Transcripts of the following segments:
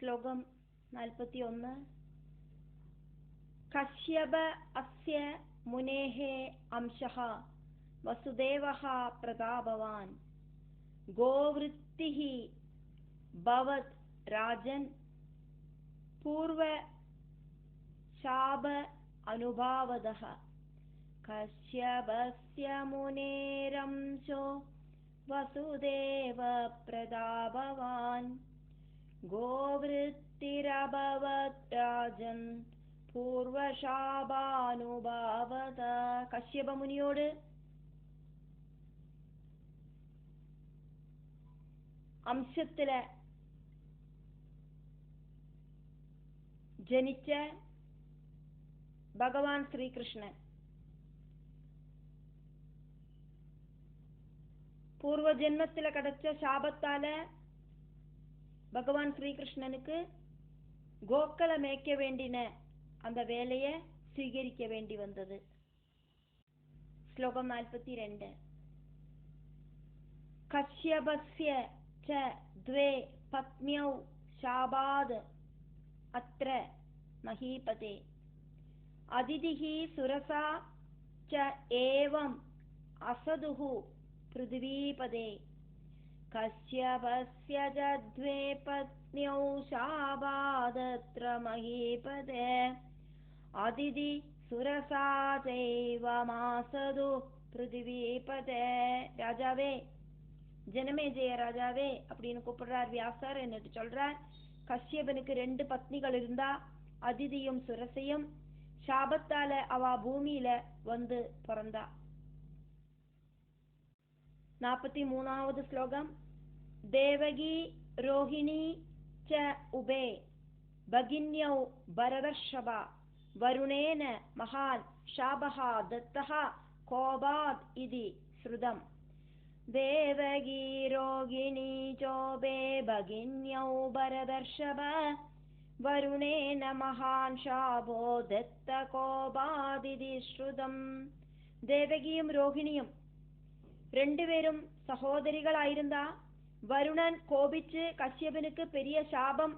ശ്ലോകം 41. കശ്യപ അസ്യ മുനേഃ അംശഃ വസുദേവഃ പ്രതാപവാൻ ഗോവൃത്തിഃ ഭവത് രാജൻ പൂർവ ശാപ അനുഭാവദഃ കശ്യപസ്യ മുനേരംശോ വസുദേവ പ്രതാപവാൻ ഗോവൃത്തിരഭവത് രാജൻ പൂർവശാപാനുഭാവത. കശ്യപ മുനിയോട് അംശത്തില് ജനിച്ച ഭഗവാൻ ശ്രീകൃഷ്ണൻ பூர்வஜென்மத்தில் கிடைச்ச சாபத்தால பகவான் ஸ்ரீகிருஷ்ணனுக்கு கோக்களை மேய்க்க வேண்டின அந்த வேலையை സ്വീകരിக்க வேண்டி வந்தது. ശ്ലോകം 42. കശ്യപസ്യ ച ദ്വേ പത്ന്യൗ ശാപാദ് അത്ര മഹീപതേ അതിഥിഃ സുരസാ ച ഏവം അസദുഃ പൃഥ്വീപദേ കശ്യപസ്യ ച ദ്വേ പത്ന്യൗ ശാപാദത്ര മഹീപതേ അതിഥി സുരസാ ചൈവമാസദു പൃഥ്വീപദേ. ராஜாவே, ஜனமேஜய ராஜாவே அப்படின்னு கூப்பிடுறார் வியாசர். என்னட்டு சொல்றார், கஷ்யபனுக்கு 2 பத்னிகள் இருந்தா, அதிதியும் சுரசையும். சாபத்தால அவ பூமியில வந்து பிறந்தா. 43வது ஸ்லோகம். தேவகி ரோஹிணி ச உபே பகின்யௌ பரதர்ஷபா வருணேன மகான் சாபஹ தத்தஹ கோபாத் இதி ஸ்ருதம். தேவகி ரோகிணி சோபே பகின்யௌ பரதர்ஷப வருணேன மகான் சாபோ தத்த கோபாதிதி ஸ்ருதம். ദേവകിയും രോഹിണിയും രണ്ടുപേരും സഹോദരികളായിരുന്നാ. വരുണൻ கோபிச்சு கஷ்யபனுக்கு பெரிய சாபம்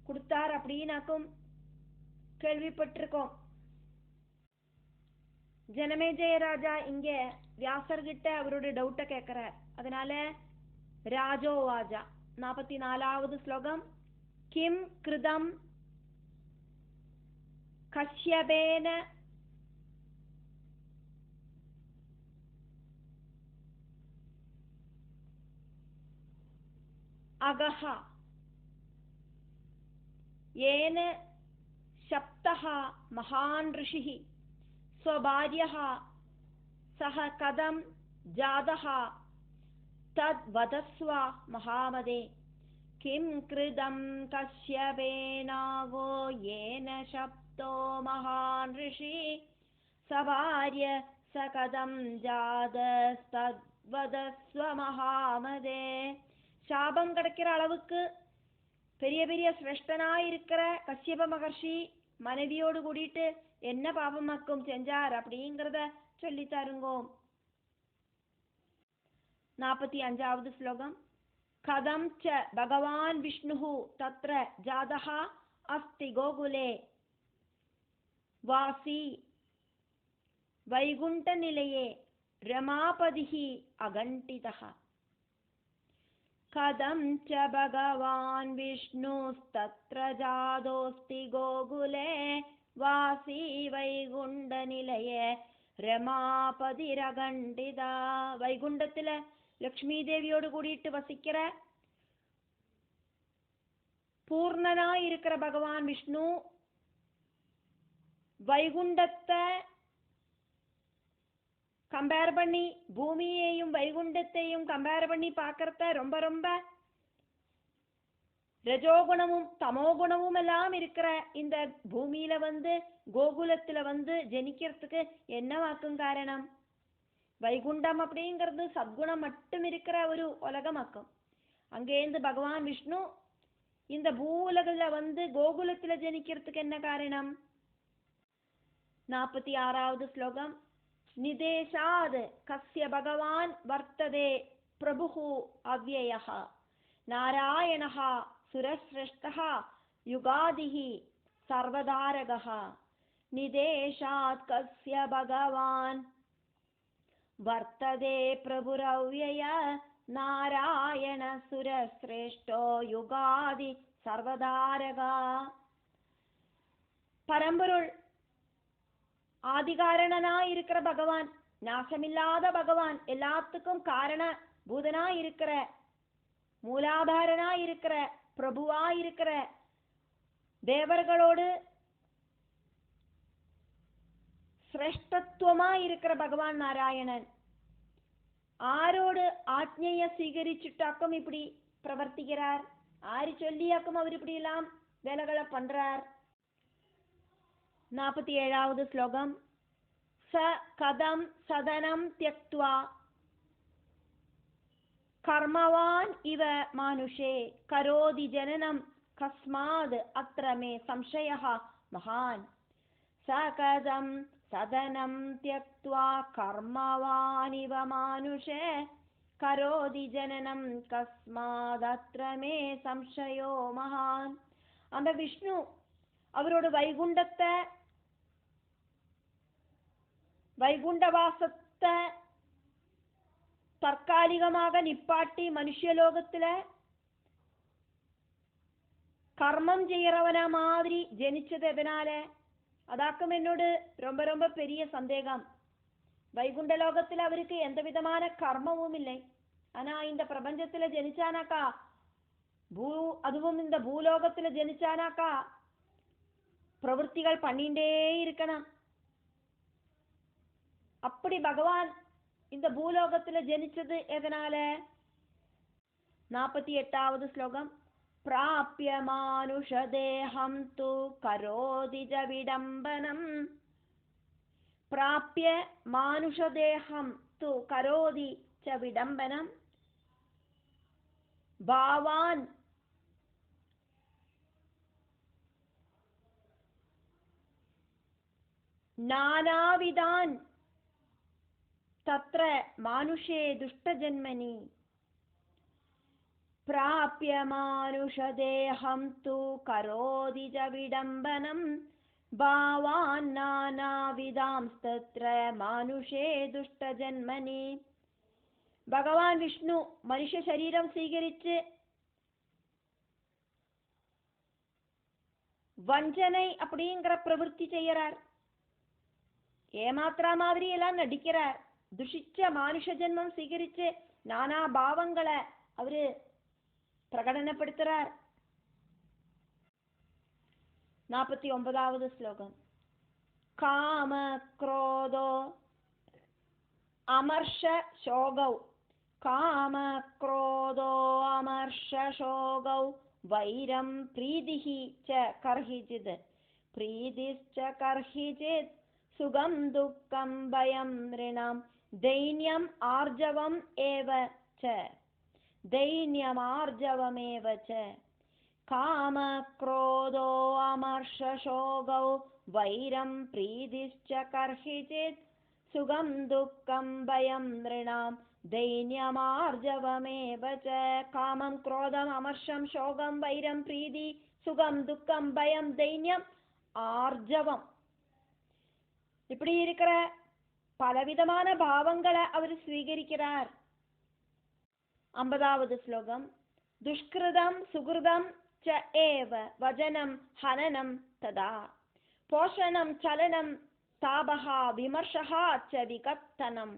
கொடுத்தார் அப்படின்னாக்கும் கேள்விப்பட்டிருக்கோம். ஜனமேஜய ராஜா இங்க வியாசர்கிட்ட அவரோட டவுட்ட கேட்கிறார். அதனால ராஜோவாஜா. 44வது ஸ்லோகம். கிம் கிருதம் கஷ்யபேன அகஹ ஏன சப்தஹ மகான் ரிஷிः ஸ்வபார்யः சஹ கதம் ஜாதः தத் வதஸ்வ மகாமதே. கிம் கிருதம் கஷ்யபேனாவோ ஏன சப்தோ மகான் ரிஷி சபார்ய ச கதம் ஜாதஸ்தத் வதஸ்வ மகாமதே. சாபம் கிடைக்கிற அளவுக்கு பெரிய பெரிய சிரேஷ்டனாயிருக்கிற கஷ்யப மகர்ஷி மனைவியோடு கூடிட்டு என்ன பாபமாக்கும் செஞ்சார் அப்படிங்கிறத சொல்லி தருங்கோ. 45வது ஸ்லோகம். கதம் ச பகவான் விஷ்ணு தத்ர ஜாதஹ அஸ்தி கோகுலே வாசி வைகுண்ட நிலையே ரமாபதிः அகண்டிதः. கதம் ச பகவான் விஷ்ணுஸ்தத்ர ஜாதோஸ்தி கோகுலே வாசி வைகுண்ட நிலையே ரமாபதிரகண்டிதா. வைகுண்டத்துல லக்ஷ்மி தேவியோடு கூடிட்டு வசிக்கிற பூர்ணனாயிருக்கிற பகவான் விஷ்ணு வைகுண்டத்தை கம்பேர் பண்ணி, பூமியையும் வைகுண்டத்தையும் கம்பேர் பண்ணி பார்க்கறத ரொம்ப ரொம்ப ரஜோகுணமும் தமோகுணமும் எல்லாம் இருக்கிற இந்த பூமியில வந்து கோகுலத்துல வந்து ஜனிக்கிறதுக்கு என்னவாக்கும் காரணம்? வைகுண்டம் அப்படிங்கிறது சத்குணம் மட்டும் இருக்கிற ஒரு உலகமாக்கும். அங்கேருந்து பகவான் விஷ்ணு இந்த பூவுலகில வந்து கோகுலத்துல ஜனிக்கிறதுக்கு என்ன காரணம்? 46வது ஸ்லோகம். நிதேஷாத் கஸ்ய பகவான் வர்த்ததே பிரபுஹு அவ்யயஹ நாராயணஹ सुरश्रेष्ठः युगादिः सर्वधारकः निदेशात् कस्य भगवान् वर्तते प्रभुरव्यय नारायण सुरश्रेष्ठो युगादि सर्वधारका. பரம்பொருள் ஆதிகாரணனாய் இருக்கிற பகவான், நாசமில்லாத பகவான், எல்லாத்துக்கும் காரண பூதனாய் இருக்கிற, மூலாதாரனாய் இருக்கிற, பிரபுவாய் இருக்கிற, தேவர்களோடு சிரேஷ்டத்துவமாய் இருக்கிற பகவான் நாராயணன் ஆரோடு ஆജ്ഞையை സ്വീകരിച്ചിട്ടാക്കും இப்படி பிரவர்த்திக்கிறார்? ஆறு சொல்லியாக்கும் அவர் இப்படி எல்லாம் வேலைகளை பண்றார்? 47வது ஸ்லோகம். ச கதம் சதனம் த்யக்த்வா கர்மவான் இவ மானுஷே கரோதி ஜனனம் கஸ்மாத் அத்ர மே சம்சயः மகான். ச கதம் சதனம் த்யக்த்வா கர்மவான் இவ மானுஷே கரோதி ஜனனம் கஸ்மாத் அத்ர மே சம்சயோ மகான். அந்த விஷ்ணு அவரோட வைகுண்டவாசத்தை தற்காலிகமாக நிப்பாட்டி மனுஷலோகத்துல கர்மம் செய்யறவன மாதிரி ஜனிச்சது எதனால? அதாக்கும் என்னோட ரொம்ப ரொம்ப பெரிய சந்தேகம். வைகுண்ட லோகத்துல அவருக்கு எந்த விதமான கர்மமும் இல்லை. ஆனா இந்த பிரபஞ்சத்துல ஜனிச்சானாக்கா, அதுவும் இந்த பூலோகத்துல ஜனிச்சானாக்கா பிரவൃத்திகள் பண்ணிண்டே இருக்கணும். அப்படி பகவான் இந்த பூலோகத்துல ஜனிச்சது எதனால? 48வது ஸ்லோகம். பிராப்ய மானுஷ தேஹம் து கரோதி ஜ விடம்பனம். பிராப்ய மானுஷ தேஹம் து கரோதி ச விடம்பனம். பாவான் நானாவிதான் தத்ர மானுஷே துஷ்டஜன்மனி. பிராப்ய மானுஷ தேஹம் து கரோதி ஜ விடம்பனம் பாவான் நானாவிதாம் தத்ர மானுஷே துஷ்டஜன்மனி. பகவான் விஷ்ணு மனுஷ சரீரம் സ്വീകരിച്ച് வஞ்சனை அப்படிங்கிற பிரவൃத்தி செய்யறார். ஏமாத்திரா மாதிரி எல்லாம் நடிக்கிறார். துஷிச்ச மானுஷ ஜென்மம் സ്വീകരിച്ച് நானா பாவங்களை அவரு பிரகடனப்படுத்துறார். 49வது ஸ்லோகம். காம க்ரோதோ அமர்ஷ சோகௌ காம க்ரோதோ அமர்ஷ சோகௌ வைரம் பிரீதிஹி ச கர்ஹிஜித் பிரீதிश्च கர்ஹிஜித் சுகம் துக்கம் பயம் ரிணாம் தைன்யம் ஆர்ஜவம் ஏவ ச தைன்யம் ஆர்ஜவமேவ ச. காம க்ரோதோ அமர்ஷ சோகௌ வைரம் பிரீதிश्च கர்ஹிஜித் சுகம் துக்கம் பயம் ரிணாம் தைன்யம் ஆர்ஜவமேவ ச. காமம் க்ரோதம் அமர்ஷம் சோகம் வைரம் பிரீதி சுகம் துக்கம் பயம் தைன்யம் ஆர்ஜவம், இப்படி இருக்கிற பலவிதமான பாவங்களை அவர் ஸ்வீகரிக்கிறார். 50வது ஸ்லோகம். துஷ்கிருதம் சுகிருதம் ச ஏவ வஜனம் ஹனனம் ததா போஷணம் சலனம் தாபஹா விமர்ஷஹா ச விகத்தனம்.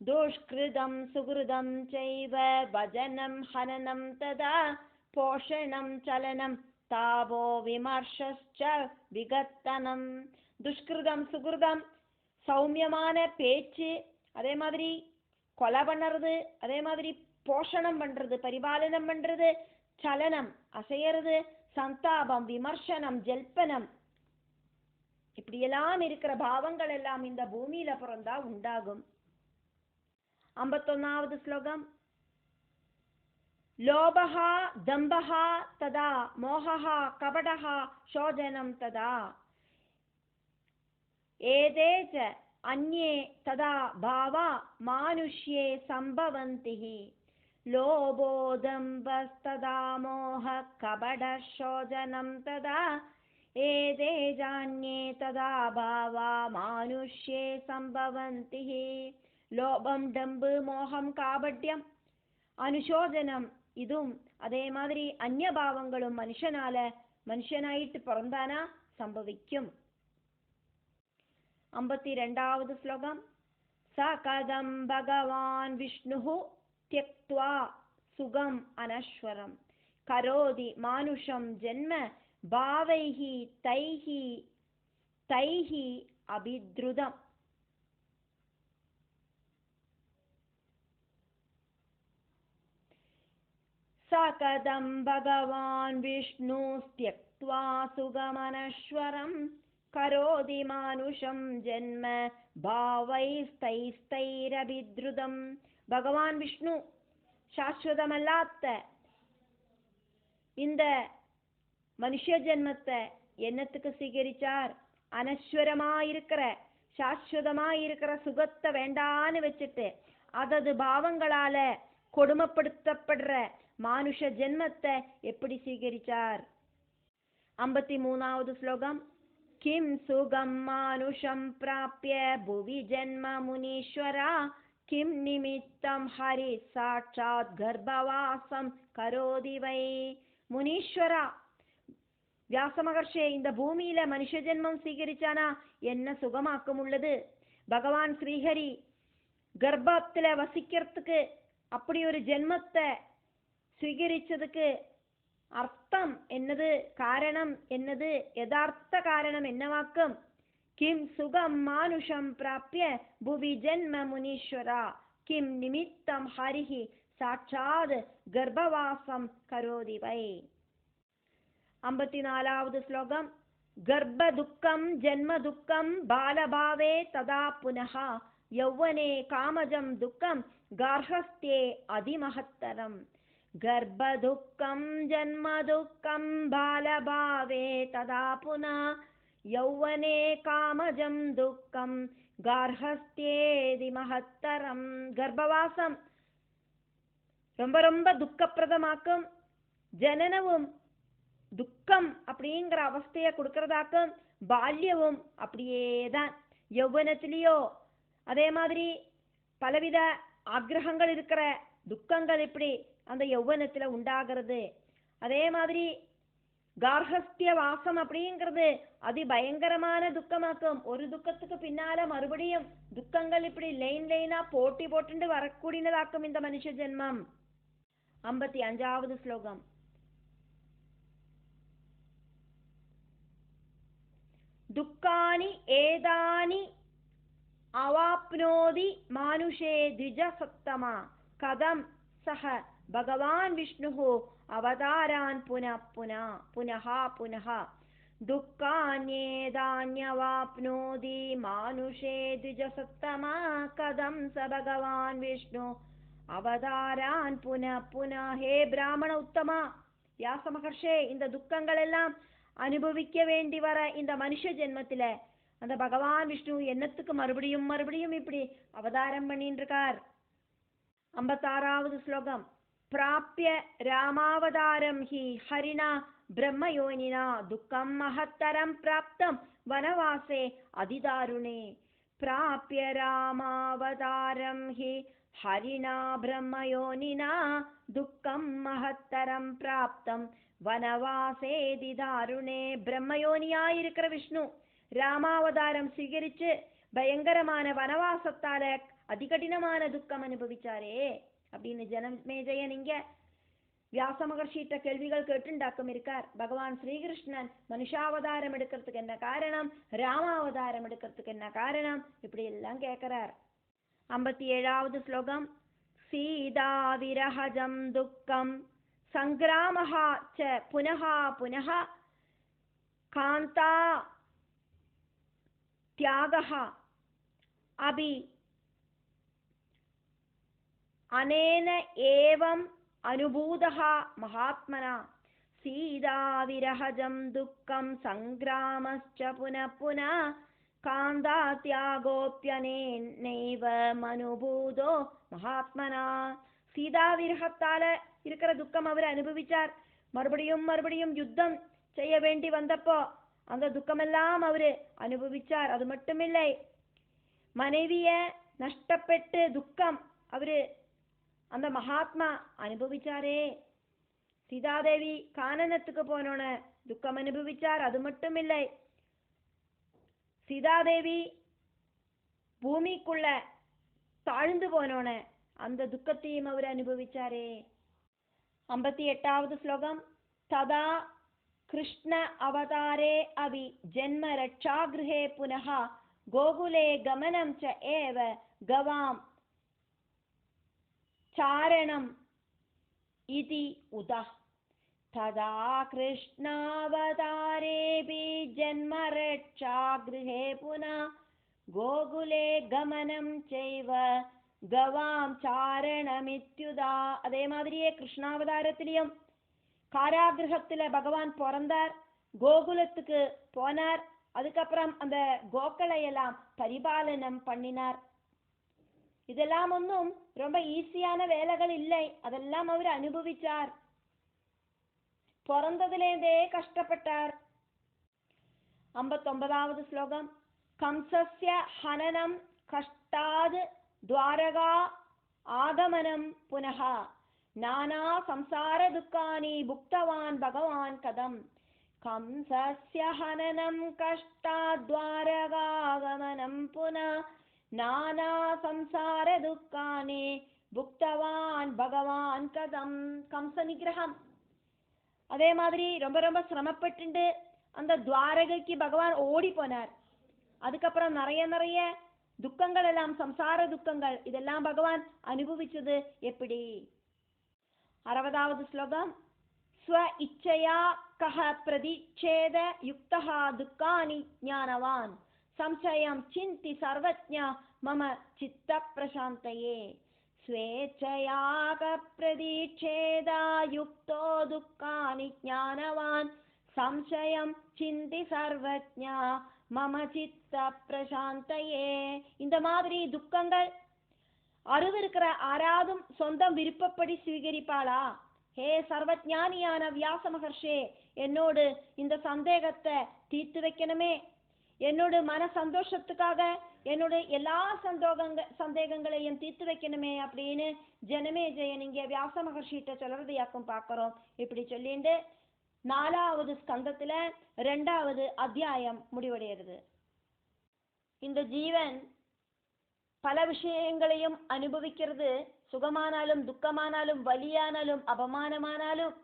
துஷ்கிருதம் சுகிருதம் சைவ வஜனம் ஹனனம் ததா போஷணம் சலனம் தாபோ விமர்ஷஸ்ச விகத்தனம். துஷ்கிருதம் சுகிருதம், சௌமியமான பேச்சு, அதே மாதிரி கொலை பண்ணுறது, அதே மாதிரி போஷணம் பண்றது, பரிபாலனம் பண்றது, சலனம் அசையறது, சந்தாபம் விமர்சனம் ஜல்பனம், இப்படியெல்லாம் இருக்கிற பாவங்கள் எல்லாம் இந்த பூமியில பிறந்தா உண்டாகும். 51வது ஸ்லோகம். லோபஹா தம்பஹா ததா மோஹஹா கபடஹா சோஜனம் ததா ஏதே ச அன்யே ததா பாவா மானுஷ்யே சம்பவந்தி ലോഭോദംഭസ്തദാ മോഹ കപടശോചനം തഥാ ഏതേ ജാന്യേ തഥാ ഭാവാ മാനുഷ്യേ സംഭവന്തി. ലോഭം, ഡംബ്, മോഹം, കാപട്യം, അനുശോചനം ഇതും അതേമാതിരി അന്യഭാവങ്ങളും മനുഷ്യനായിട്ട് പിറந்தாനാ സംഭവിക്കും. 52ാவது ശ്ലോകം. സ കഥം ഭഗവാൻ വിഷ്ണു ത്യക്ത്വാ സുഖം അനശ്വരം കരോതി മാനുഷം ജന്മ ഭാവൈഹി തൈഹി അഭിദ്രുതം. സ കഥം ഭഗവാൻ വിഷ്ണു ത്യക്ത്വാ സുഖമനശ്വരം കരോതി മാനുഷം ജന്മ ഭാവൈസ്തൈസ്തൈരഭിദ്രുതം. ഭഗവാൻ വിഷ്ണു சாஸ்வதமல்லாத்த இந்த மனுஷ ஜென்மத்தை என்னத்துக்கு சீகரிச்சார்? அனஸ்வரமாயிருக்கிற சாஸ்வதமாயிருக்கிற சுகத்தை வேண்டான்னு வச்சுட்டு அதது பாவங்களால கொடுமைப்படுத்தப்படுற மானுஷ ஜென்மத்தை எப்படி சீகரிச்சார்? 53வது ஸ்லோகம். கிம் சுகம் மானுஷம் பிராப்ய புவி ஜென்ம முனீஸ்வரா கிம் நிமித்தம் ஹரி சாட்சாத் கர்ப்பவாசம் கரோதி வை. முனீஸ்வரா, வியாச மகர்ஷே, இந்த பூமியில மனுஷ ஜென்மம் சீகரிச்சானா என்ன சுகமாக்கம் உள்ளது? பகவான் ஸ்ரீஹரி கர்ப்பத்துல வசிக்கிறதுக்கு அப்படி ஒரு ஜென்மத்தை സ്വീകരിച്ചதுக்கு അർത്ഥം എന്നത്, കാരണം എന്നത്, യഥാർത്ഥ കാരണം എന്നവാക്കും? കിം സുഖം മാനുഷം പ്രാപ്യ ഭുവി ജന്മ മുനീശ്വര കിം നിമിത്തം ഹരിഹി സാക്ഷാത് ഗർഭവാസം കരോതി വൈ. 54வது ശ്ലോകം. ഗർഭദുഃഖം ജന്മദുഃഖം ബാലഭാവേ തഥാ പുനഃ യൗവനേ കാമജം ദുഃഖം ഗാർഹസ്ഥ്യേ അതിമഹത്തരം. ഗർഭദുഃഖം ജന്മദുഃഖം ബാലഭാവേ തഥാ പുനഃ യൗവനേ കാമജം ദുഃഖം ഗാർഹസ്ഥ്യേതി മഹത്തരം. ഗർഭവാസം ரொம்ப ரொம்ப துக்கப்பிரதமாக்கும். ஜனனவும் துக்கம் அப்படிங்கிற அவஸ்தைய கொடுக்கறதாக்கும். பால்யவும் அப்படியேதான். யௌவனத்திலேயோ அதே மாதிரி பலவித ஆக்ரகங்கள் இருக்கிற துக்கங்கள் இப்படி அந்த யௌவனத்துல உண்டாகிறது. அதே மாதிரி கார்ஹஸ்திய வாசம் அப்படிங்கிறது அதிபயங்கரமான துக்கமாக்கும். ஒரு துக்கத்துக்கு பின்னால மறுபடியும் துக்கங்கள் இப்படி லைனா போட்டுண்டு வரக்கூடியதாக்கும் இந்த மனுஷ ஜென்மம். 55வது ஸ்லோகம். துக்கானி ஏதானி அவாப்னோதி மானுஷே த்விஜசத்தமா கதம் சஹ ഭഗവാൻ വിഷ്ണു അവതാരാൻ പുനഃ ദുഃഖാന്യേതാന്യവാപ്നോതി മാനുഷേ ദ്വിജസത്തമാ കഥം സ ഭഗവാൻ വിഷ്ണു അവതാരാൻ പുനഃ. ഹേ பிராமண உத்தமா, வியாச மகர்ஷே, இந்த துக்கங்கள் எல்லாம் அனுபவிக்க வேண்டி வர இந்த மனுஷ ஜென்மத்தில அந்த பகவான் விஷ்ணு என்னத்துக்கு மறுபடியும் இப்படி அவதாரம் பண்ணிட்டு இருக்கார். 56வது ஸ்லோகம். പ്രാപ്യ രാമാവതാരം ഹി ഹരിണ ബ്രഹ്മയോനിന ദുഃഖം മഹത്തരം പ്രാപ്തം വനവാസേ അതിദാരുണേ. പ്രാപ്യ രാമാവതാരം ഹി ഹരിണ ബ്രഹ്മയോനിന ദുഃഖം മഹത്തരം പ്രാപ്തം വനവാസേതി ദാരുണേ. ബ്രഹ്മയോനിയായിരിக்கிற விஷ்ணு ராமாவதாரம் സ്വീകരിച്ച് பயங்கரமான வனவாசத்தால அதிகடினமான துக்கம் அனுபவிச்சாரே அப்படின்னு ஜனமேஜயன் இங்க வியாச மகர்ஷிட்ட கேள்விகள் கேட்டுண்டாக்கம் இருக்கார். பகவான் ஸ்ரீகிருஷ்ணன் மனுஷாவதாரம் எடுக்கிறதுக்கு என்ன காரணம், ராமாவதாரம் எடுக்கிறதுக்கு என்ன காரணம், இப்படி எல்லாம் கேட்கிறார். 57வது ஸ்லோகம். சீதா விரஹஜம் துக்கம் சங்கிராமஹ ச புனஹ புனஹ காந்தா தியாகஹ அபி அனேன ஏவம் அனுபூதஹ மகாத்மனா. சீதா விரஹஜம் துக்கம் சங்கிராமஸ்ச புனః புனः காந்தா தியாகோப்யனேனைவ அனுபூதோ மகாத்மனா. சீதா விரகத்தால இருக்கிற துக்கம் அவர் அனுபவிச்சார். மறுபடியும் மறுபடியும் யுத்தம் செய்ய வேண்டி வந்தப்போ அந்த துக்கமெல்லாம் அவரு அனுபவிச்சார். அது மட்டுமில்லை, மனைவிய நஷ்டப்பட்டு துக்கம் அவரு அந்த மகாத்மா அனுபவிச்சாரே. சீதாதேவி கானனத்துக்கு போனோன துக்கம் அனுபவிச்சார். அது மட்டும் இல்லை, சீதாதேவி பூமிக்குள்ள தாழ்ந்து போனோன அந்த துக்கத்தையும் அவர் அனுபவிச்சாரே. 58வது ஸ்லோகம். ததா கிருஷ்ண அவதாரே அபி ஜென்ம ரட்சாகிருஹே புனः கோகுலே கமனம் ச ஏவ கவாம் சாரணம் இதி உதா. ததா கிருஷ்ணாவதாரேபி ஜன்ம ரட்சாகிருஹே புனः கோகுலே கமனம் செய்வ கவாம் சாரணமித்யுதா. அதே மாதிரியே கிருஷ்ணாவதாரத்திலையும் காராகிரகத்துல பகவான் பிறந்தார், கோகுலத்துக்கு போனார், அதுக்கப்புறம் அந்த கோக்களை எல்லாம் பரிபாலனம் பண்ணினார். இதெல்லாம் ஒன்றும் ரொம்ப ஈஸியான வேலைகள் இல்லை, அதெல்லாம் அவர் அனுபவிச்சார். பிறந்ததுலேருந்தே கஷ்டப்பட்டார். 59வது ஸ்லோகம். கம்சஸ்ய ஹனனம் கஷ்டாத் துவாரகா ஆகமனம் புனः நானா சம்சார துக்கானி புக்தவான் பகவான் கதம். கம்சஸ்ய ஹனனம் கஷ்டாத் துவாரகாகமனம் புனः நானா சம்சார துக்கானி புக்தவான் பகவான் கதம். கம்ச நிகிரகம். அதே மாதிரி ரொம்ப ரொம்ப சிரமப்பட்டு அந்த துவாரகைக்கு பகவான் ஓடி போனார். அதுக்கப்புறம் நிறைய நிறைய துக்கங்கள் எல்லாம், சம்சார துக்கங்கள், இதெல்லாம் பகவான் அனுபவிச்சது எப்படி? 60வது ஸ்லோகம். ஸ்வ இச்சையா கஹ பிரதிச்சேத யுக்தஹ துக்கானி ஞானவான் சம்சயம் சிந்தி சர்வஜ்ஞ மம சித்த பிரசாந்தயே. ஸ்வேச்சயா கஹ பிரதிச்சேதா யுக்தோ துக்கானி ஞானவான் சம்சயம் சிந்தி சர்வஜ்ஞ மம சித்த பிரசாந்தயே. இந்த மாதிரி துக்கங்கள் அருவிருக்கிற ஆராதும் சொந்தம் விருப்பப்படி ஸ்வீகரிப்பாளா? ஹே சர்வஜானியான வியாச மகர்ஷே, என்னோடு இந்த சந்தேகத்தை தீர்த்து வைக்கணுமே. என்னோட மன சந்தோஷத்துக்காக என்னோட எல்லா சந்தேகங்களையும் தீர்த்து வைக்கணுமே அப்படின்னு ஜனமேஜயன் இங்கே வியாச மகர்ஷிட்ட சொல்றதையாக்கும் பார்க்கிறோம். இப்படி சொல்லிட்டு 4வது ஸ்கந்தத்துல 2வது அத்தியாயம் முடிவடைகிறது. இந்த ஜீவன் பல விஷயங்களையும் அனுபவிக்கிறது. சுகமானாலும் துக்கமானாலும் வலியானாலும் அபமானமானாலும்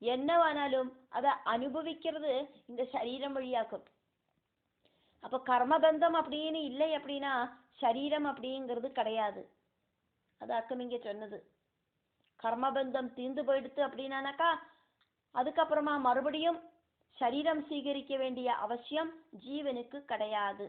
என்னவானாலும் அதை அனுபவிக்கிறது இந்த சரீரம் வழியாக்கும். அப்போ கர்மபந்தம் அப்படின்னு இல்லை அப்படின்னா சரீரம் அப்படிங்கிறது கிடையாது. அது அக்கம் இங்க சொன்னது. கர்மபந்தம் தீர்ந்து போயிடுத்து அப்படின்னாக்கா அதுக்கப்புறமா மறுபடியும் சரீரம் சீகரிக்க வேண்டிய அவசியம் ஜீவனுக்கு கிடையாது.